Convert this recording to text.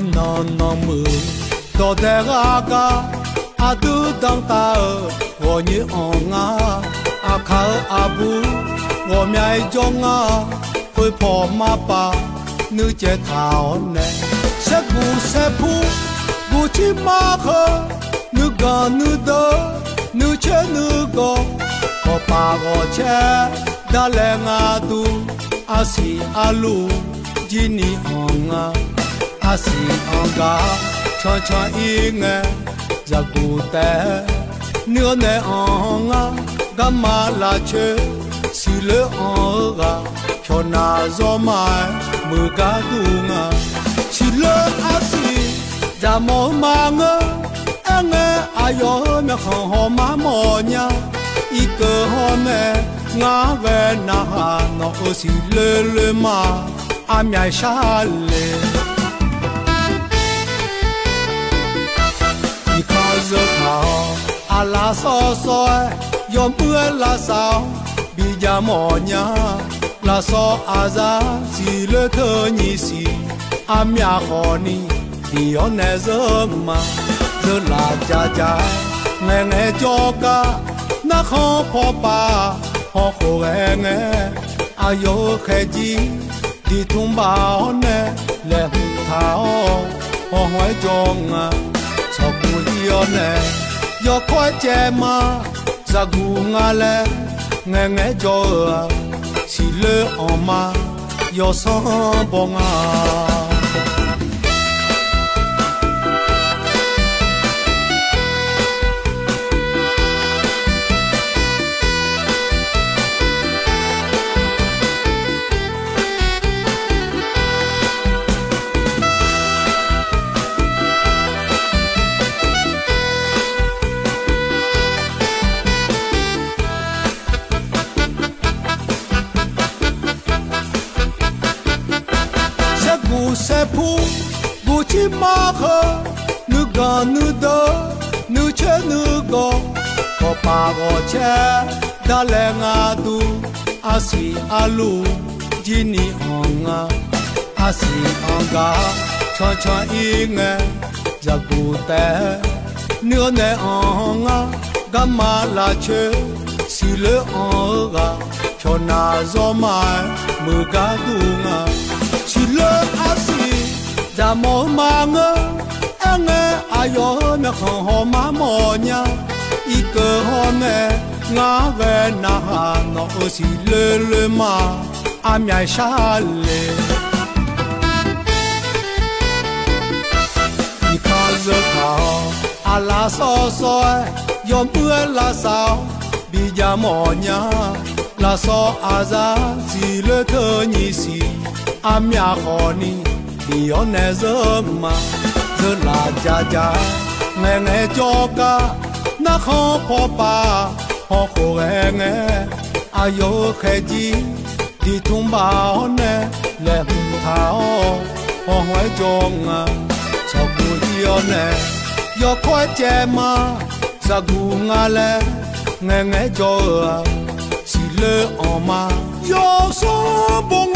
mưa to đẻ ga adu dang ta wo ni ong a kha abu wo myai jong phơi phò ma pa nữ chế thảo nè sẽ pu gu chi ma khơ nữ ga nữ đơ nữ chế nữ go có pa go chế đã lẽ ngà tu asi alu jini ong asi ong cho y nghe giặc bù té nửa nè ong gamma la chê si lỡ ong cho na gió mai mưa cá tung si lỡ asi ra mò mang anh nghe ayo mẹ không ho má mò nha y cơ ho mẹ ngã về na nó si lỡ mà am nhai sa lệ giờ thảo à la so soi yom mưa la sao bi ya mò nha la so à ra si le thơ nhị si am ya khó ni đi on nè giờ mà giờ là cha nghe cho ca na khó phò pa họ khổ nghe ayo khe ji đi thung bao nè lẹ thảo họ hỏi chong cho cùi nè do khói che ma ra gu nga lẹ nghe cho si lơ ma do so bong sẽ pu gu chi ma khơ nữ ga nữ đơ nữ chế nữ go có pa go che đã lẽ ngà tu asi alu jini ong asi ong cho y nghe giặc bù té nửa nè ong gamma la chê si lỡ ong cho na gió mai mưa cá tung si lỡ asi ra mò mang anh nghe ayo mẹ không ho má mò nha y cơ ho mẹ ngã về na nó si lỡ mà am nhai sa lệ y kha giờ thảo à la so soi yom mưa la sao bi ya mò nha la so à ra si lỡ thơ nhị si am ya khó ni đi on nè giờ mà giờ là cha nghe cho ca na khó phò pa họ khổ nghe ayo khe ji đi thung bao nè lẹ thảo họ hỏi chong cho cùi nè do khói che ma ra gu nga lẹ nghe cho si lơ ma do so bong